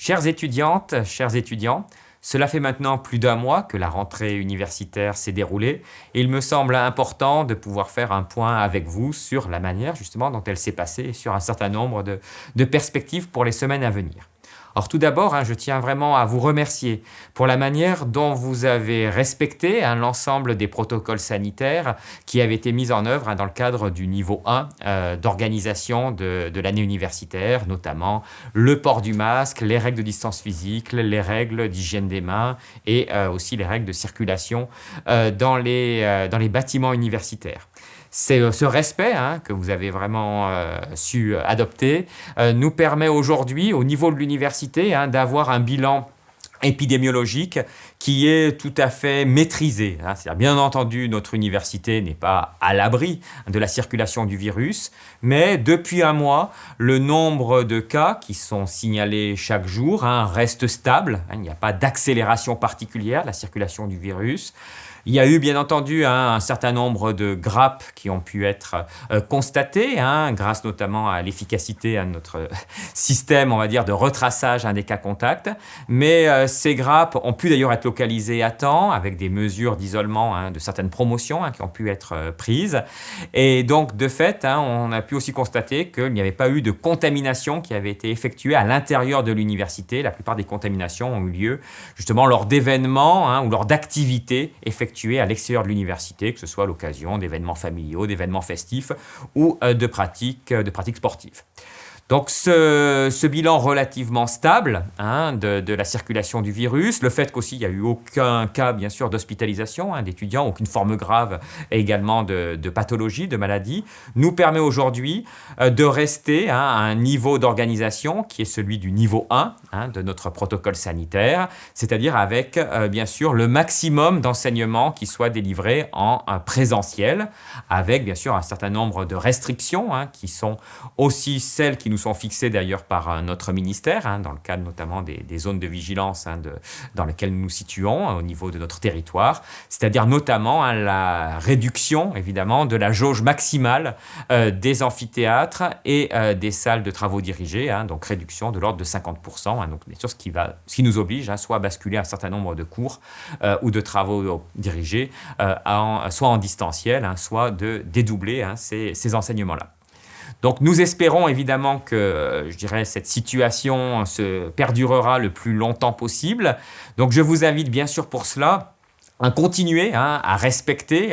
Chères étudiantes, chers étudiants, cela fait maintenant plus d'un mois que la rentrée universitaire s'est déroulée et il me semble important de pouvoir faire un point avec vous sur la manière justement dont elle s'est passée et sur un certain nombre de perspectives pour les semaines à venir. Or tout d'abord, je tiens vraiment à vous remercier pour la manière dont vous avez respecté l'ensemble des protocoles sanitaires qui avaient été mis en œuvre dans le cadre du niveau 1 d'organisation de l'année universitaire, notamment le port du masque, les règles de distance physique, les règles d'hygiène des mains et aussi les règles de circulation dans les bâtiments universitaires. C'est ce respect que vous avez vraiment su adopter nous permet aujourd'hui, au niveau de l'université, d'avoir un bilan épidémiologique qui est tout à fait maîtrisé. C'est-à-dire, bien entendu, notre université n'est pas à l'abri de la circulation du virus, mais depuis un mois, le nombre de cas qui sont signalés chaque jour reste stable. Il n'y a pas d'accélération particulière de la circulation du virus. Il y a eu bien entendu un certain nombre de grappes qui ont pu être constatées, grâce notamment à l'efficacité de notre système, on va dire, de retraçage des cas contacts. Mais ces grappes ont pu d'ailleurs être localisées à temps avec des mesures d'isolement de certaines promotions qui ont pu être prises. Et donc, de fait, on a pu aussi constater qu'il n'y avait pas eu de contamination qui avait été effectuée à l'intérieur de l'université. La plupart des contaminations ont eu lieu justement lors d'événements ou lors d'activités effectuées à l'extérieur de l'université, que ce soit à l'occasion d'événements familiaux, d'événements festifs ou de pratiques sportives. Donc ce bilan relativement stable de la circulation du virus, le fait qu'aussi il n'y a eu aucun cas bien sûr d'hospitalisation d'étudiants, aucune forme grave et également de pathologie, de maladie, nous permet aujourd'hui de rester à un niveau d'organisation qui est celui du niveau 1 de notre protocole sanitaire, c'est-à-dire avec bien sûr le maximum d'enseignements qui soient délivrés en présentiel, avec bien sûr un certain nombre de restrictions qui sont aussi celles qui nous sont fixées d'ailleurs par notre ministère, dans le cadre notamment des zones de vigilance dans lesquelles nous nous situons au niveau de notre territoire, c'est-à-dire notamment la réduction évidemment de la jauge maximale des amphithéâtres et des salles de travaux dirigés, donc réduction de l'ordre de 50%, donc bien sûr ce qui nous oblige soit à basculer un certain nombre de cours ou de travaux dirigés, soit en distanciel, soit de dédoubler ces enseignements-là. Donc nous espérons évidemment que, cette situation se perdurera le plus longtemps possible. Donc je vous invite bien sûr pour cela à continuer à respecter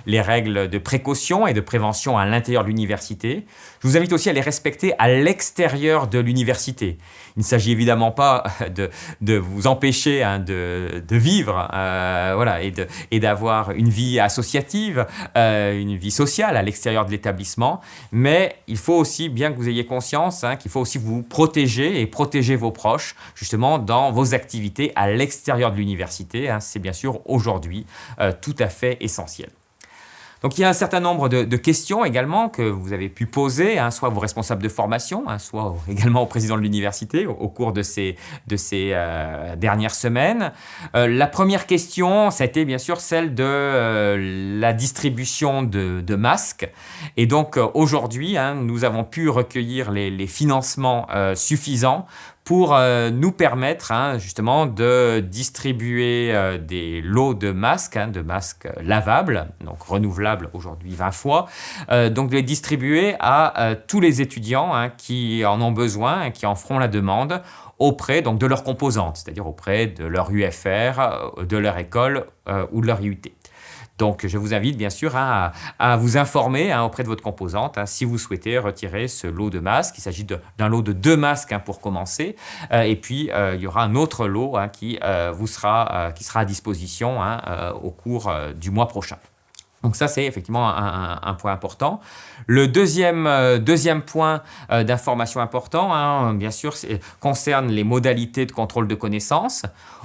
les règles de précaution et de prévention à l'intérieur de l'université. Je vous invite aussi à les respecter à l'extérieur de l'université. Il ne s'agit évidemment pas de vous empêcher de vivre et d'avoir une vie associative, une vie sociale à l'extérieur de l'établissement, mais il faut aussi bien que vous ayez conscience qu'il faut aussi vous protéger et protéger vos proches justement dans vos activités à l'extérieur de l'université. C'est bien sûr aujourd'hui tout à fait essentiel. Donc il y a un certain nombre de questions également que vous avez pu poser, soit à vos responsables de formation, soit également au président de l'université au cours de ces dernières semaines. La première question, ça a été bien sûr celle de la distribution de masques. Et donc aujourd'hui, nous avons pu recueillir les financements suffisants pour nous permettre justement de distribuer des lots de masques lavables, donc renouvelables aujourd'hui 20 fois, donc de les distribuer à tous les étudiants qui en ont besoin et qui en feront la demande auprès donc, de leurs composantes, c'est-à-dire auprès de leur UFR, de leur école ou de leur IUT. Donc, je vous invite bien sûr à vous informer auprès de votre composante si vous souhaitez retirer ce lot de masques. Il s'agit d'un lot de 2 masques pour commencer. Et puis, il y aura un autre lot qui sera à disposition au cours du mois prochain. Donc ça, c'est effectivement un point important. Le deuxième point d'information important, bien sûr, concerne les modalités de contrôle de connaissances.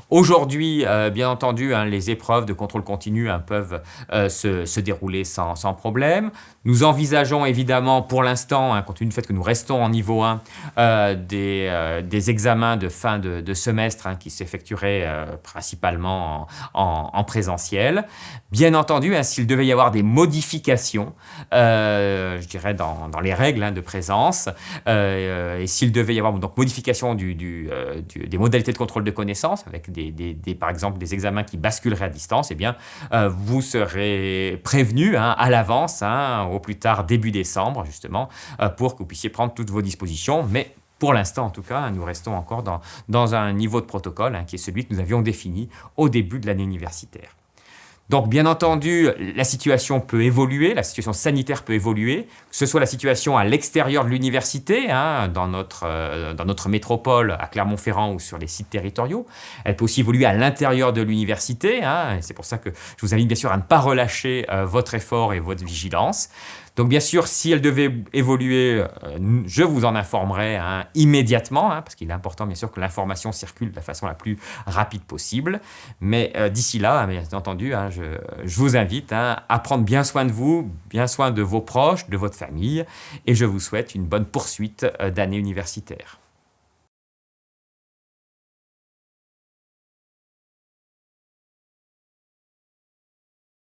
Aujourd'hui, bien entendu, les épreuves de contrôle continu peuvent se dérouler sans problème. Nous envisageons évidemment pour l'instant, compte tenu du fait que nous restons en niveau 1, des examens de fin de semestre qui s'effectueraient principalement en présentiel. Bien entendu, s'il devait y y avoir des modifications, je dirais, dans les règles de présence, et s'il devait y avoir donc modification des modalités de contrôle de connaissances, avec par exemple des examens qui basculeraient à distance, eh bien, vous serez prévenu à l'avance, au plus tard début décembre, justement, pour que vous puissiez prendre toutes vos dispositions. Mais pour l'instant, en tout cas, nous restons encore dans un niveau de protocole qui est celui que nous avions défini au début de l'année universitaire. Donc, bien entendu, la situation peut évoluer, la situation sanitaire peut évoluer, que ce soit la situation à l'extérieur de l'université, dans notre métropole, à Clermont-Ferrand ou sur les sites territoriaux. Elle peut aussi évoluer à l'intérieur de l'université, et c'est pour ça que je vous invite bien sûr à ne pas relâcher votre effort et votre vigilance. Donc bien sûr, si elle devait évoluer, je vous en informerai immédiatement, parce qu'il est important bien sûr que l'information circule de la façon la plus rapide possible. Mais d'ici là, bien entendu, je vous invite à prendre bien soin de vous, bien soin de vos proches, de votre famille, et je vous souhaite une bonne poursuite d'année universitaire.